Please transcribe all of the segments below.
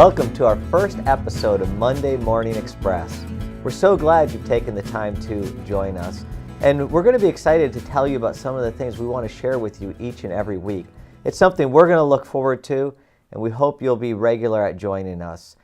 Welcome to our first episode of Monday Morning Express. We're so glad you've taken the time to join us. And we're going to be excited to tell you about some of the things we want to share with you each and every week. It's something we're going to look forward to, and we hope you'll be regular at joining us.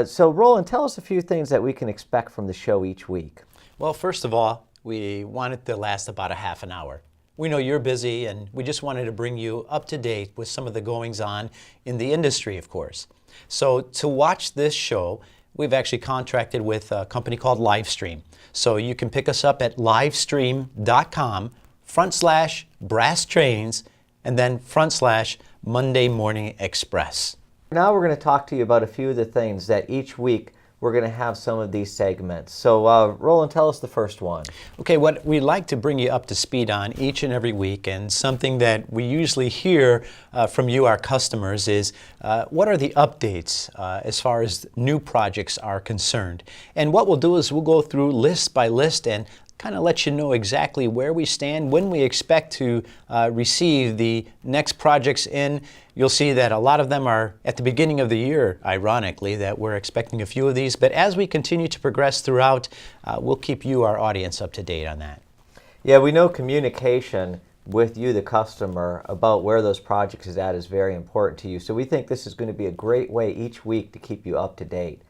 So Roland, tell us a few things that we can expect from the show each week. Well, first of all, we want it to last about a half an hour. We know you're busy, and we just wanted to bring you up to date with some of the goings on in the industry, of course. So to watch this show, we've actually contracted with a company called Livestream. So you can pick us up at livestream.com/brass trains and then /Monday Morning Express. Now we're going to talk to you about a few of the things that each week we're going to have some of these segments. So Roland, tell us the first one. Okay, what we like to bring you up to speed on each and every week, and something that we usually hear from you, our customers, is what are the updates as far as new projects are concerned. And what we'll do is we'll go through list by list and kind of let you know exactly where we stand, when we expect to receive the next projects in. You'll see that a lot of them are at the beginning of the year, ironically, that we're expecting a few of these. But as we continue to progress throughout, we'll keep you, our audience, up to date on that. Yeah, we know communication with you, the customer, about where those projects is at is very important to you. So we think this is going to be a great way each week to keep you up to date.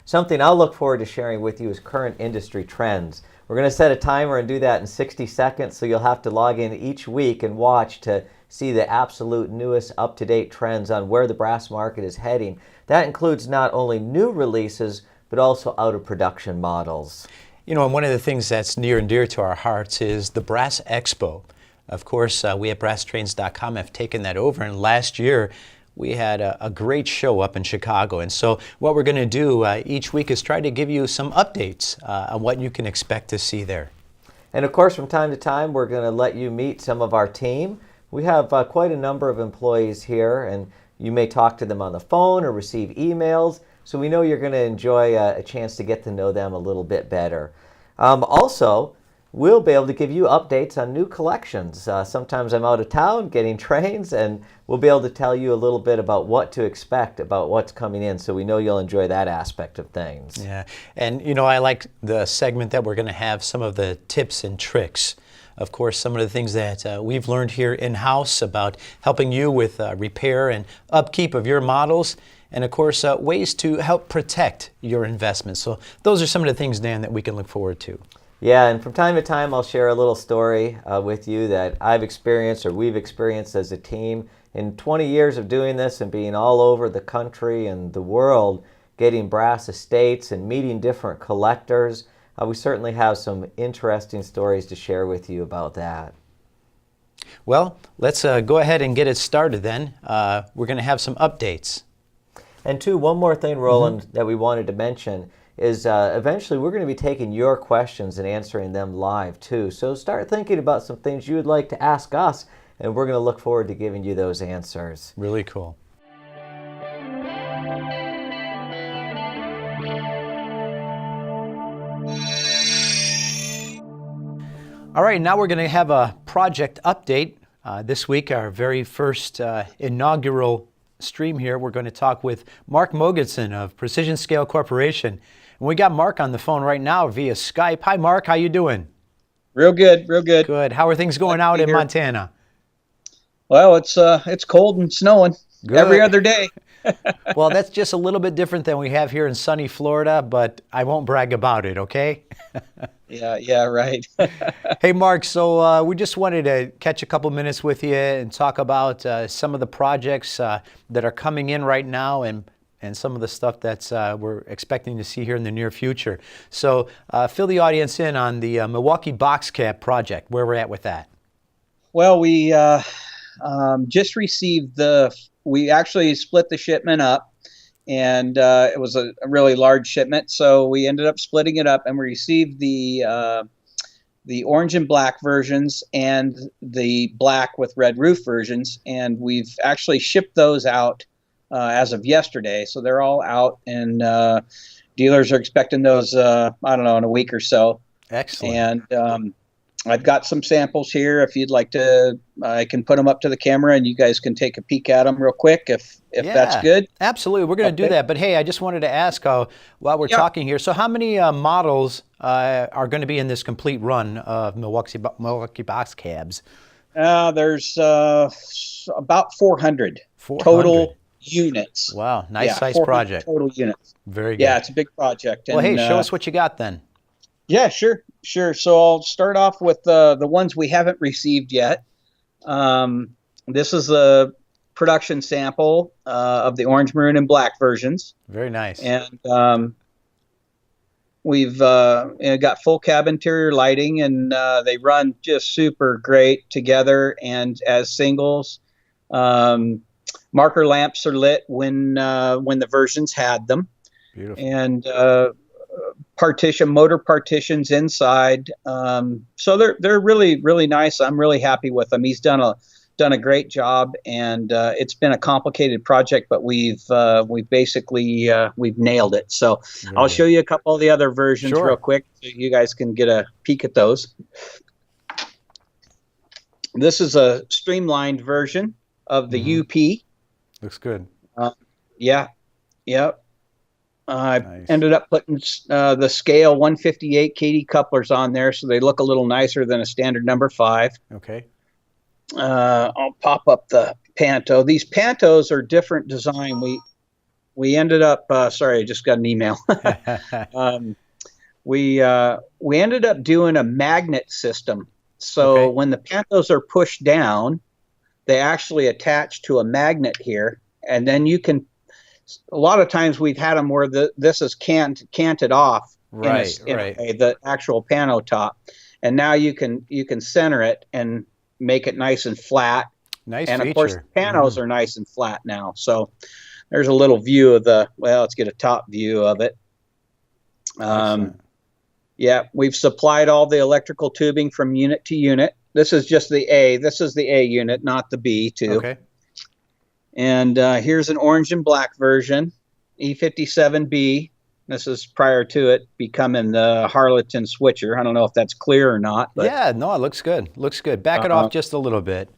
Something I'll look forward to sharing with you is current industry trends. We're going to set a timer and do that in 60 seconds, so you'll have to log in each week and watch to see the absolute newest up-to-date trends on where the brass market is heading. That includes not only new releases, but also out-of-production models. You know, and one of the things that's near and dear to our hearts is the Brass Expo. Of course, we at BrassTrains.com have taken that over, and last year we had a great show up in Chicago. And so what we're going to do each week is try to give you some updates on what you can expect to see there. And of course, from time to time, we're going to let you meet some of our team. We have quite a number of employees here, and you may talk to them on the phone or receive emails. So we know you're going to enjoy a chance to get to know them a little bit better. Also, we'll be able to give you updates on new collections. Sometimes I'm out of town getting trains, and we'll be able to tell you a little bit about what to expect about what's coming in, so we know you'll enjoy that aspect of things. Yeah, and you know, I like the segment that we're going to have some of the tips and tricks. Of course, some of the things that we've learned here in-house about helping you with repair and upkeep of your models, and of course, ways to help protect your investments. So those are some of the things, Dan, that we can look forward to. Yeah, and from time to time, I'll share a little story with you that I've experienced or we've experienced as a team. In 20 years of doing this and being all over the country and the world, getting brass estates and meeting different collectors, we certainly have some interesting stories to share with you about that. Well, let's go ahead and get it started then. We're going to have some updates. And one more thing, Roland, that we wanted to mention is eventually we're going to be taking your questions and answering them live too. So start thinking about some things you would like to ask us, and we're going to look forward to giving you those answers. Really cool. All right, now we're going to have a project update. This week, our very first inaugural stream here, we're going to talk with Mark Mogensen of Precision Scale Corporation. And we got Mark on the phone right now via Skype. Hi, Mark. How you doing? Real good, real good. Good. How are things going out in Montana? Well, it's cold and snowing every other day. Well, that's just a little bit different than we have here in sunny Florida, but I won't brag about it, okay? Yeah, right. Hey, Mark, so we just wanted to catch a couple minutes with you and talk about some of the projects that are coming in right now and some of the stuff that's we're expecting to see here in the near future. So fill the audience in on the Milwaukee box cap project, where we're at with that. Well, we just received we actually split the shipment up, and it was a really large shipment, so we ended up splitting it up, and we received the orange and black versions and the black with red roof versions, and we've actually shipped those out as of yesterday, so they're all out, and dealers are expecting those, I don't know, in a week or so. Excellent. And I've got some samples here. If you'd like to, I can put them up to the camera, and you guys can take a peek at them real quick if that's Yeah, good. absolutely. We're going to do Okay. that. But hey, I just wanted to ask while we're Yeah. talking here, so how many models are going to be in this complete run of Milwaukee box cabs? There's about 400 400. total units. Wow, nice Yeah, size 400 project. total units. Very Yeah, good. it's a big project. Well, hey, And show us what you got then. yeah, sure, sure. So I'll start off with the ones we haven't received yet. This is a production sample of the orange, maroon, and black versions, Very nice. and we've got full cab interior lighting, and they run just super great together and as singles. Marker lamps are lit when the versions had them, Beautiful. and motor partitions inside. So they're really nice. I'm really happy with them. He's done a great job, and it's been a complicated project, but we've basically we've nailed it. So I'll show you a couple of the other versions real quick, so you guys can get a peek at those. This is a streamlined version of the UP. Looks good. Yeah. I Nice. ended up putting the scale 158 KD couplers on there, so they look a little nicer than a standard number 5. Okay. I'll pop up the Panto. These Pantos are different design. We ended up sorry, I just got an email. We ended up doing a magnet system. So when the Pantos are pushed down, they actually attach to a magnet here, and then you can. A lot of times we've had them where this is canted off, right, the actual pano top, and now you can center it and make it nice and flat. Nice and feature. Of course, the panos are nice and flat now. So there's a little view of let's get a top view of it. Yeah, we've supplied all the electrical tubing from unit to unit. This is just the A. This is the A unit, not the B too. Okay. And here's an orange and black version, E57B. This is prior to it becoming the Harleton switcher. I don't know if that's clear or not. But, yeah, no, it looks good. Looks good. Back it off just a little bit.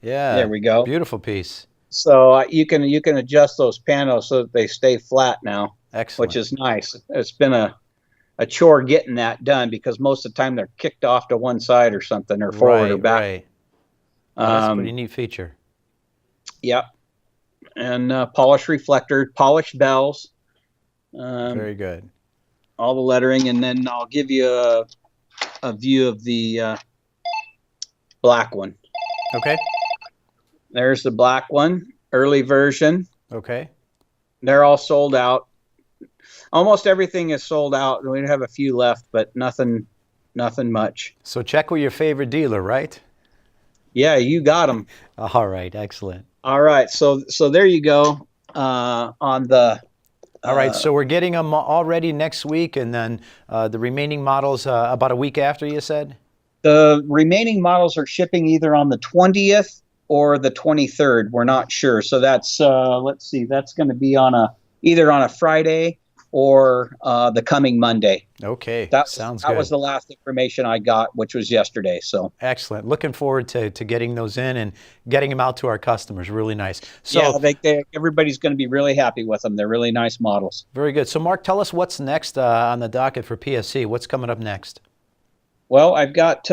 Yeah. There we go. Beautiful piece. So you can adjust those panos so that they stay flat now. Excellent. Which is nice. It's been a chore getting that done because most of the time they're kicked off to one side or something, or forward or back. Right. That's a pretty neat feature. Yep. And polished reflector, polished bells. Very good. All the lettering, and then I'll give you a view of the black one. Okay. There's the black one, early version. Okay. They're all sold out. Almost everything is sold out. We have a few left, but nothing much. So check with your favorite dealer, right? Yeah, you got them. All right. Excellent. All right, so there you go on the. All right, so we're getting them already next week, and then the remaining models about a week after, you said? The remaining models are shipping either on the 20th or the 23rd. We're not sure. So that's let's see, that's going to be either on a Friday or the coming Monday. Okay, sounds good. That was the last information I got, which was yesterday. So excellent. Looking forward to getting those in and getting them out to our customers. Really nice. So yeah, everybody's going to be really happy with them. They're really nice models. Very good. So Mark, tell us what's next on the docket for PSC. What's coming up next? Well, I've got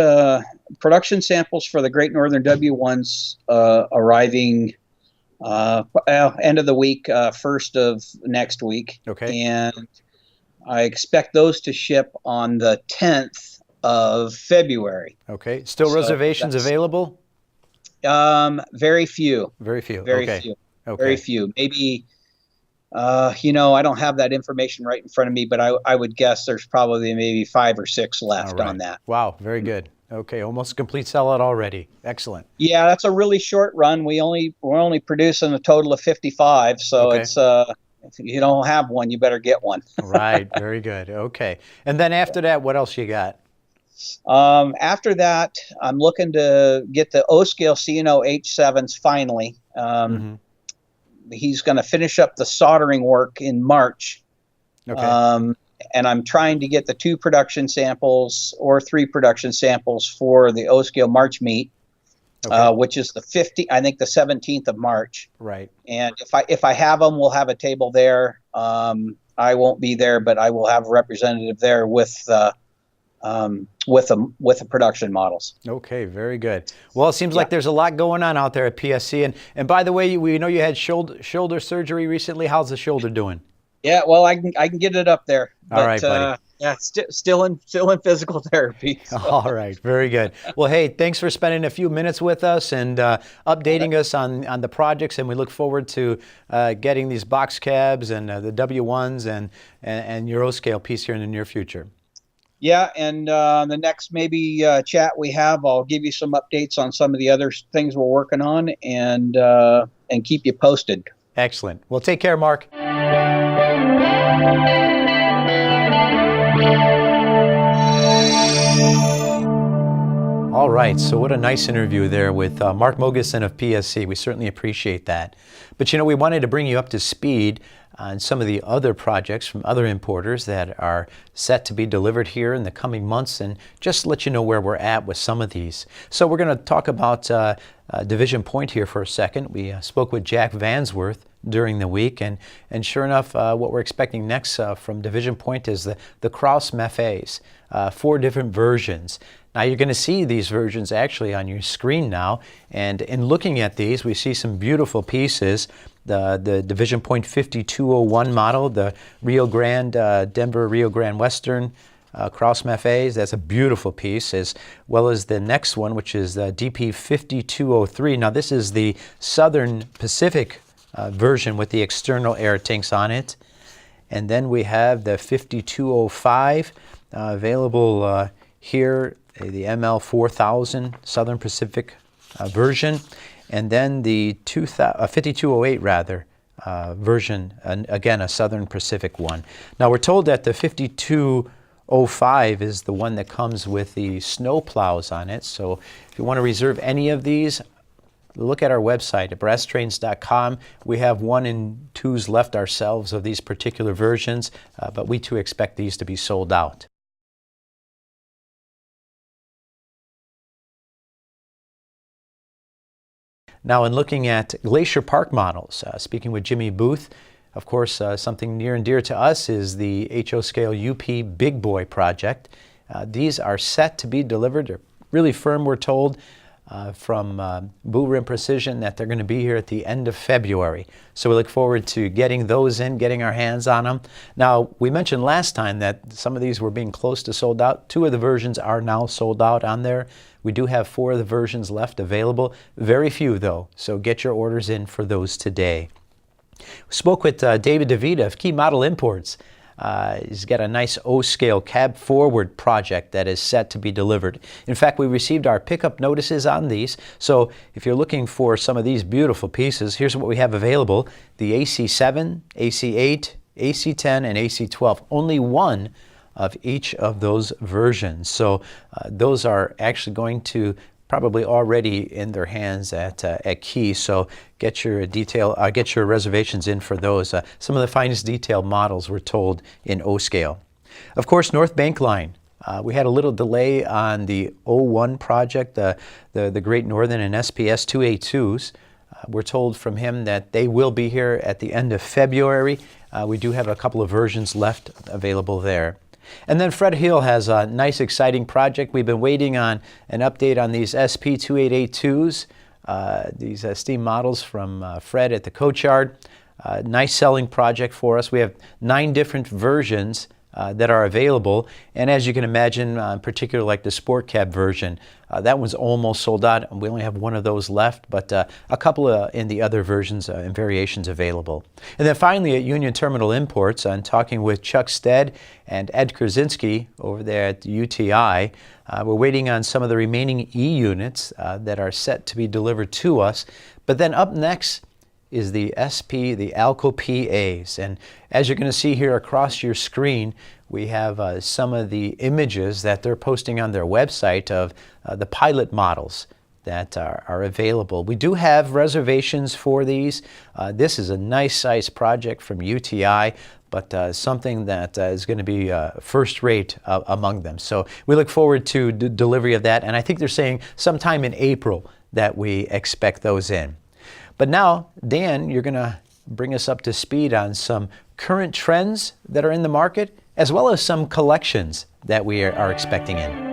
production samples for the Great Northern W1s arriving end of the week, first of next week. Okay. And I expect those to ship on the 10th of February. Okay. Still reservations available? Very few. Very few. Very okay. few. Okay. Very few. Maybe, I don't have that information right in front of me, but I would guess there's probably maybe 5 or 6 left on that. Wow. Very good. Okay. Almost a complete sellout already. Excellent. Yeah, that's a really short run. We're only producing a total of 55, so it's if you don't have one, you better get one. Right. Very good. Okay. And then after that, what else you got? After that, I'm looking to get the O-scale C&O H7s finally. He's going to finish up the soldering work in March. Okay. and I'm trying to get the 2 production samples or 3 production samples for the O-scale March meet, which is I think the 17th of March. Right. And if I have them, we'll have a table there. I won't be there, but I will have a representative there with the production models. Okay, very good. Well, it seems like there's a lot going on out there at PSC. And by the way, we know you had shoulder surgery recently. How's the shoulder doing? Yeah, well, I can get it up there. But, all right, buddy. Yeah, still in physical therapy. So. All right, very good. Well, hey, thanks for spending a few minutes with us and updating us on the projects, and we look forward to getting these box cabs and the W1s and your O-scale piece here in the near future. Yeah, and the next maybe chat we have, I'll give you some updates on some of the other things we're working on and keep you posted. Excellent. Well, take care, Mark. All right, so what a nice interview there with Mark Mogeson of PSC. We certainly appreciate that. But we wanted to bring you up to speed on some of the other projects from other importers that are set to be delivered here in the coming months, and just let you know where we're at with some of these. So we're going to talk about Division Point here for a second. We spoke with Jack Vansworth during the week, and sure enough, what we're expecting next from Division Point is the Cross Mefes, 4 different versions. Now you're going to see these versions actually on your screen now, and in looking at these, we see some beautiful pieces. The Division Point 5201 model, the Rio Grande, Denver Rio Grande Western Cross Mefes, that's a beautiful piece, as well as the next one, which is the DP 5203. Now this is the Southern Pacific version with the external air tanks on it. And then we have the 5205 available here, the ML 4000 Southern Pacific version, and then the 5208 rather version, and again a Southern Pacific one. Now we're told that the 5205 is the one that comes with the snow plows on it. So if you want to reserve any of these, look at our website at brasstrains.com. We have 1 and 2s left ourselves of these particular versions, but we too expect these to be sold out. Now, in looking at Glacier Park models, speaking with Jimmy Booth, of course, something near and dear to us is the HO Scale UP Big Boy project. These are set to be delivered. They're really firm, we're told, from Boom Rim Precision, that they're going to be here at the end of February. So we look forward to getting those in, getting our hands on them. Now, we mentioned last time that some of these were being close to sold out. 2 of the versions are now sold out on there. We do have 4 of the versions left available. Very few, though, so get your orders in for those today. We spoke with David DeVita of Key Model Imports. He's got a nice O-scale cab forward project that is set to be delivered. In fact, we received our pickup notices on these, so if you're looking for some of these beautiful pieces, here's what we have available: the AC7, AC8, AC10, and AC12. Only 1 of each of those versions. So those are actually going to probably already in their hands at Key. So get your reservations in for those. Some of the finest detailed models were told in O-scale. Of course, North Bank Line. We had a little delay on the 01 project, the Great Northern and SPS 282s. We're told from him that they will be here at the end of February. We do have a couple of versions left available there. And then Fred Hill has a nice, exciting project. We've been waiting on an update on these SP2882s, these steam models from Fred at the Coach Yard. Nice selling project for us. We have 9 different versions that are available, and as you can imagine, particularly like the Sport Cab version, that one's almost sold out, and we only have 1 of those left, but a couple in the other versions and variations available. And then finally at Union Terminal Imports, I'm talking with Chuck Stead and Ed Krasinski over there at UTI. We're waiting on some of the remaining E units that are set to be delivered to us, but then up next is the SP, the Alco PAs. And as you're going to see here across your screen, we have some of the images that they're posting on their website of the pilot models that are available. We do have reservations for these. This is a nice size project from UTI. but something that is going to be first rate among them. So we look forward to delivery of that, and I think they're saying sometime in April that we expect those in. But now, Dan, you're going to bring us up to speed on some current trends that are in the market, as well as some collections that we are expecting in.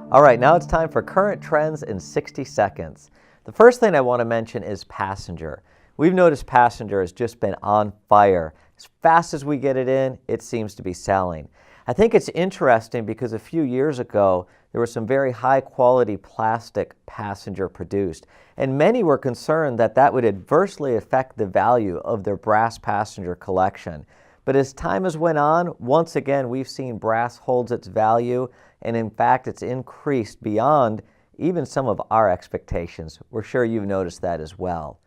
All right, now it's time for current trends in 60 seconds. The first thing I want to mention is passenger. We've noticed passenger has just been on fire. As fast as we get it in, it seems to be selling. I think it's interesting because a few years ago, there was some very high quality plastic passenger produced, and many were concerned that that would adversely affect the value of their brass passenger collection. But as time has went on, once again, we've seen brass holds its value, and in fact, it's increased beyond even some of our expectations. We're sure you've noticed that as well.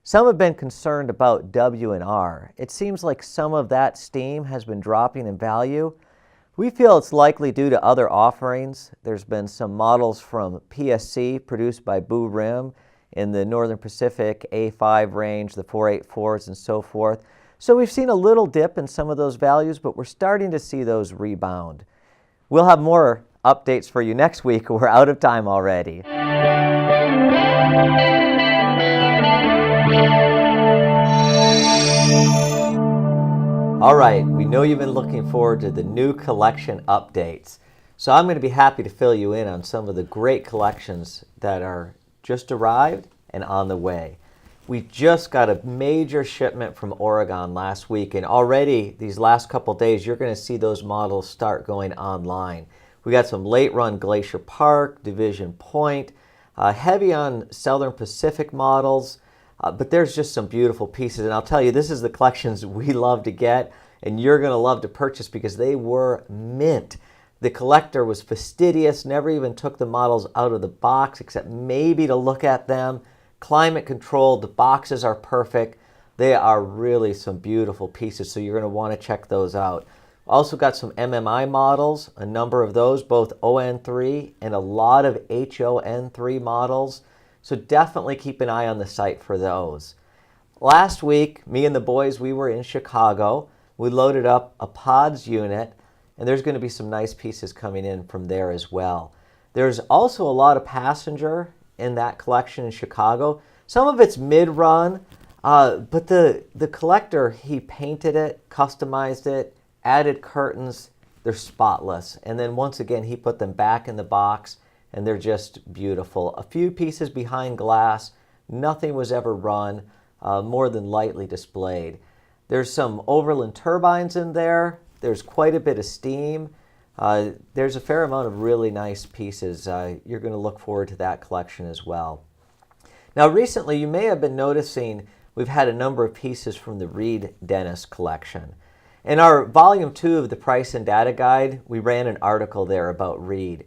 Some have been concerned about W&R. It seems like some of that steam has been dropping in value. We feel it's likely due to other offerings. There's been some models from PSC produced by Boo Rim in the Northern Pacific A5 range, the 484s and so forth. So we've seen a little dip in some of those values, but we're starting to see those rebound. We'll have more updates for you next week. We're out of time already. All right, we know you've been looking forward to the new collection updates. So I'm going to be happy to fill you in on some of the great collections that are just arrived and on the way. We just got a major shipment from Oregon last week, and already these last couple days you're going to see those models start going online. We got some late run Glacier Park, Division Point, heavy on Southern Pacific models, but there's just some beautiful pieces, and I'll tell you, this is the collections we love to get and you're going to love to purchase because they were mint. The collector was fastidious, never even took the models out of the box except maybe to look at them. Climate controlled, the boxes are perfect. They are really some beautiful pieces, so you're going to want to check those out. Also got some MMI models, a number of those, both ON3 and a lot of HON3 models. So definitely keep an eye on the site for those. Last week, me and the boys, we were in Chicago. We loaded up a PODS unit, and there's going to be some nice pieces coming in from there as well. There's also a lot of passenger in that collection in Chicago. Some of it's mid-run, but the collector, he painted it, customized it, added curtains. They're spotless. And then once again, he put them back in the box, and they're just beautiful. A few pieces behind glass. Nothing was ever run, more than lightly displayed. There's some Overland turbines in there. There's quite a bit of steam. There's a fair amount of really nice pieces. You're going to look forward to that collection as well. Now recently you may have been noticing we've had a number of pieces from the Reed Dennis collection. In our volume 2 of the Price and Data Guide, we ran an article there about Reed.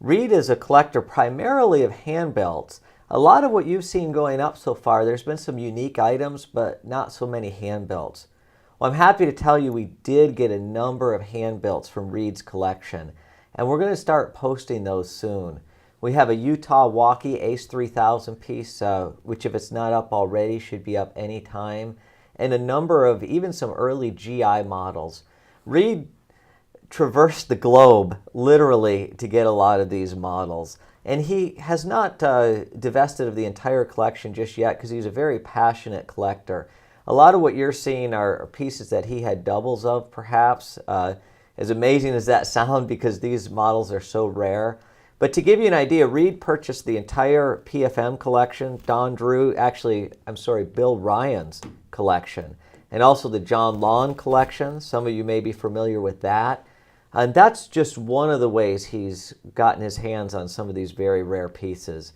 Reed is a collector primarily of hand belts. A lot of what you've seen going up so far, there's been some unique items, but not so many hand belts. Well, I'm happy to tell you we did get a number of hand belts from Reed's collection, and we're going to start posting those soon. We have a Utah Walkie Ace 3000 piece, which if it's not up already should be up anytime, and a number of even some early GI models. Reed traversed the globe literally to get a lot of these models, and he has not divested of the entire collection just yet because he's a very passionate collector. A lot of what you're seeing are pieces that he had doubles of, perhaps. As amazing as that sounds, because these models are so rare. But to give you an idea, Reed purchased the entire PFM collection, Bill Ryan's collection, and also the John Lawn collection. Some of you may be familiar with that. And that's just one of the ways he's gotten his hands on some of these very rare pieces.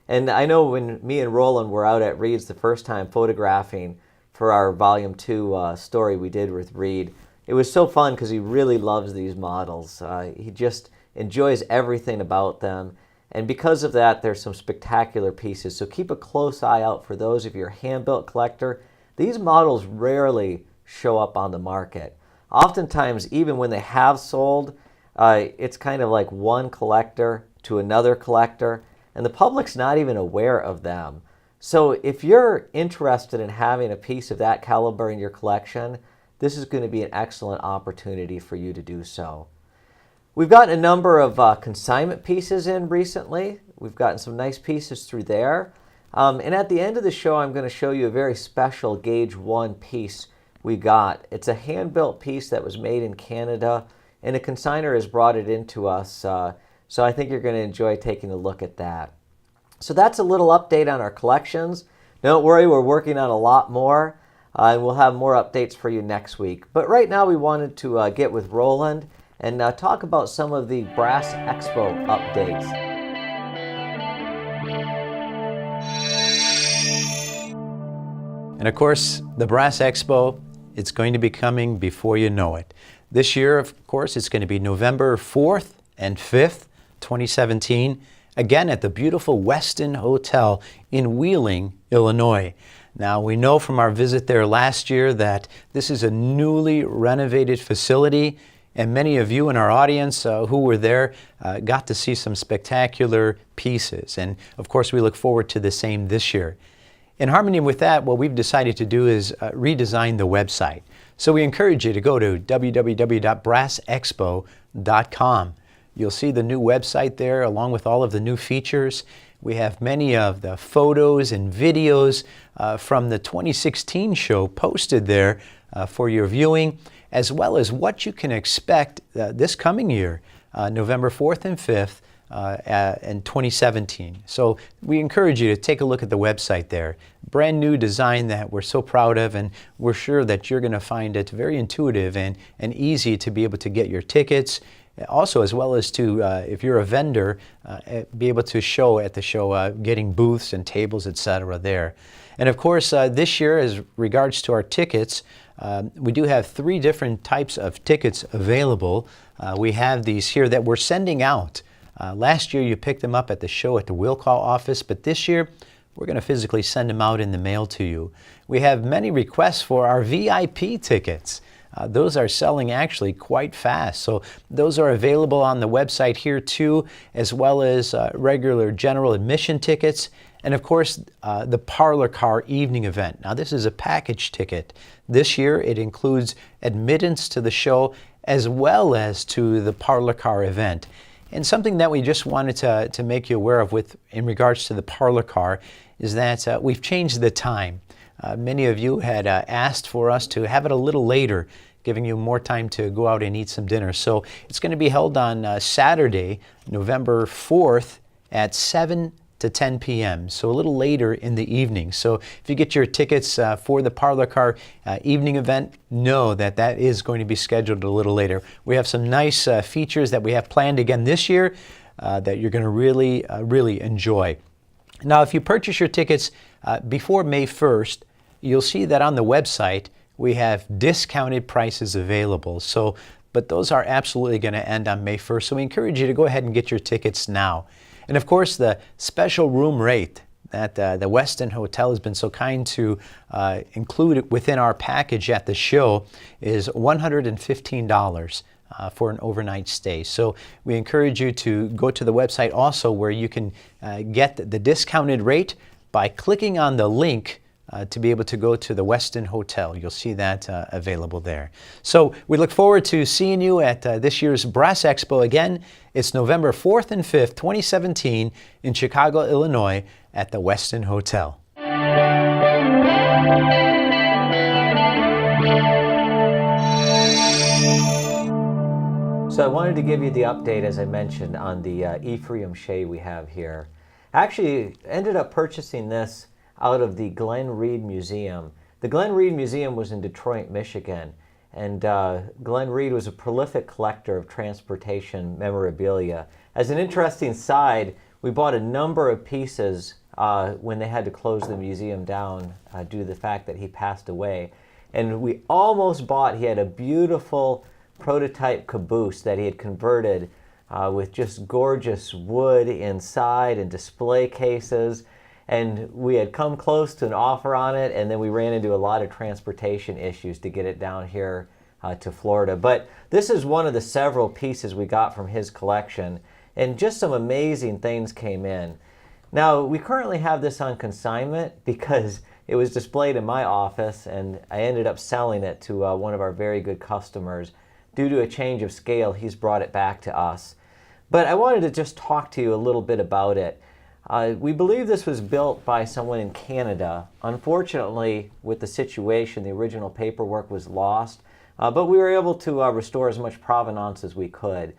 And I know when me and Roland were out at Reed's the first time photographing for our Volume 2 story we did with Reed, it was so fun because he really loves these models. He just enjoys everything about them. And because of that, there's some spectacular pieces. So keep a close eye out for those if you're a hand-built collector. These models rarely show up on the market. Oftentimes, even when they have sold, it's kind of like one collector to another collector. and the public's not even aware of them. So if you're interested in having a piece of that caliber in your collection, this is going to be an excellent opportunity for you to do so. We've gotten a number of consignment pieces in recently. We've gotten some nice pieces through there. And at the end of the show, I'm going to show you a very special Gauge 1 piece we got. It's a hand-built piece that was made in Canada, and a consignor has brought it into us. So I think you're going to enjoy taking a look at that. So that's a little update on our collections. Don't worry, we're working on a lot more, and we'll have more updates for you next week. But right now we wanted to get with Roland and talk about some of the Brass Expo updates. And of course, the Brass Expo, it's going to be coming before you know it. This year, of course, it's going to be November 4th and 5th, 2017, again at the beautiful Westin Hotel in Wheeling, Illinois. Now, we know from our visit there last year that this is a newly renovated facility, and many of you in our audience who were there got to see some spectacular pieces. And of course, we look forward to the same this year. In harmony with that, what we've decided to do is redesign the website. So we encourage you to go to www.brassexpo.com. You'll see the new website there along with all of the new features. We have many of the photos and videos from the 2016 show posted there for your viewing, as well as what you can expect this coming year, November 4th and 5th in 2017. So we encourage you to take a look at the website there. Brand new design that we're so proud of, and we're sure that you're going to find it very intuitive and easy to be able to get your tickets. Also, as well as to, if you're a vendor, be able to show at the show, getting booths and tables, etc. there. And of course, this year, as regards to our tickets, we do have 3 different types of tickets available. We have these here that we're sending out. Last year, you picked them up at the show at the will call office, but this year, we're going to physically send them out in the mail to you. We have many requests for our VIP tickets. Those are selling actually quite fast. So those are available on the website here too, as well as regular general admission tickets. And of course, the Parlor Car evening event. Now this is a package ticket. This year it includes admittance to the show as well as to the Parlor Car event. And something that we just wanted to make you aware of in regards to the Parlor Car is that we've changed the time. Many of you had asked for us to have it a little later, giving you more time to go out and eat some dinner. So it's going to be held on Saturday, November 4th at 7 to 10 p.m., so a little later in the evening. So if you get your tickets for the Parlor Car evening event, know that that is going to be scheduled a little later. We have some nice features that we have planned again this year that you're going to really enjoy. Now, if you purchase your tickets before May 1st, you'll see that on the website we have discounted prices available. But those are absolutely going to end on May 1st, so we encourage you to go ahead and get your tickets now. And of course, the special room rate that the Westin Hotel has been so kind to include within our package at the show is $115 for an overnight stay. So we encourage you to go to the website also, where you can get the discounted rate by clicking on the link to be able to go to the Westin Hotel. You'll see that available there. So we look forward to seeing you at this year's Brass Expo again. It's November 4th and 5th, 2017 in Chicago, Illinois at the Westin Hotel. So I wanted to give you the update, as I mentioned, on the Ephraim Shea we have here. I actually ended up purchasing this out of the Glen Reed Museum. The Glen Reed Museum was in Detroit, Michigan, and Glen Reed was a prolific collector of transportation memorabilia. As an interesting side, we bought a number of pieces when they had to close the museum down due to the fact that he passed away. And we almost bought, he had a beautiful prototype caboose that he had converted with just gorgeous wood inside and display cases. And we had come close to an offer on it, and then we ran into a lot of transportation issues to get it down here to Florida. But this is one of the several pieces we got from his collection, and just some amazing things came in. Now, we currently have this on consignment because it was displayed in my office and I ended up selling it to one of our very good customers. Due to a change of scale, he's brought it back to us. But I wanted to just talk to you a little bit about it. We believe this was built by someone in Canada. Unfortunately, with the situation, the original paperwork was lost, but we were able to restore as much provenance as we could.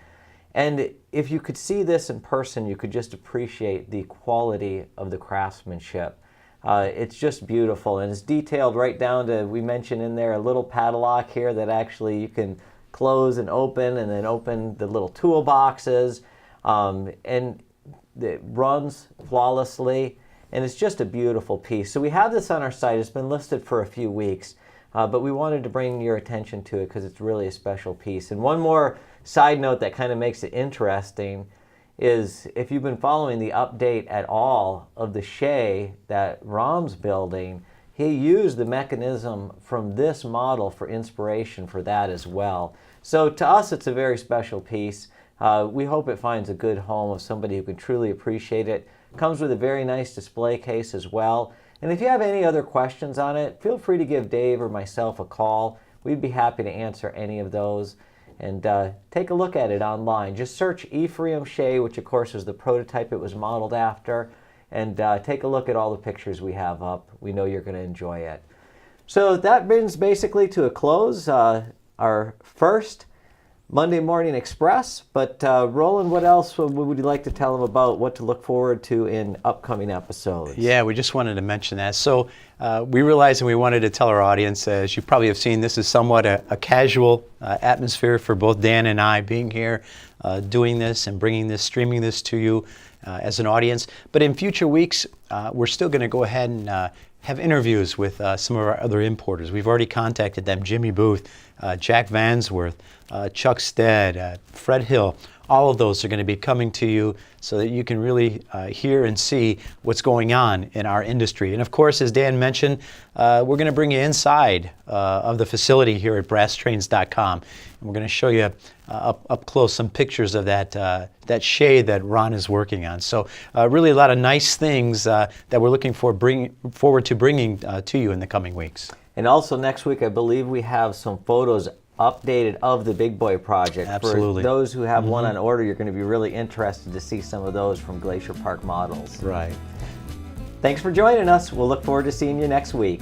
And if you could see this in person, you could just appreciate the quality of the craftsmanship. It's just beautiful, and it's detailed right down to, we mentioned in there, a little padlock here that actually you can close and then open the little toolboxes, and it runs flawlessly, and it's just a beautiful piece. So we have this on our site. It's been listed for a few weeks, but we wanted to bring your attention to it because it's really a special piece. And one more side note that kind of makes it interesting is if you've been following the update at all of the Shea that Rom's building, he used the mechanism from this model for inspiration for that as well. So to us, it's a very special piece. We hope it finds a good home of somebody who can truly appreciate it. Comes with a very nice display case as well. And if you have any other questions on it, feel free to give Dave or myself a call. We'd be happy to answer any of those. And take a look at it online. Just search Ephraim Shea, which of course is the prototype it was modeled after, and take a look at all the pictures we have up. We know you're going to enjoy it. So that brings basically to a close our first Monday Morning Express. But Roland, what else would you like to tell them about what to look forward to in upcoming episodes? Yeah, we just wanted to mention that. So we realized and we wanted to tell our audience, as you probably have seen, this is somewhat a casual atmosphere for both Dan and I being here, doing this and bringing this, streaming this to you as an audience. But in future weeks, we're still going to go ahead and have interviews with some of our other importers. We've already contacted them: Jimmy Booth, Jack Vansworth, Chuck Stead, Fred Hill. All of those are going to be coming to you so that you can really hear and see what's going on in our industry. And of course, as Dan mentioned, we're going to bring you inside of the facility here at BrassTrains.com. And we're going to show you up close some pictures of that shade that Ron is working on. So really a lot of nice things that we're looking forward to bringing to you in the coming weeks. And also next week, I believe we have some photos updated of the Big Boy project. Absolutely. For those who have one on order, you're going to be really interested to see some of those from Glacier Park Models. Right. Thanks for joining us. We'll look forward to seeing you next week.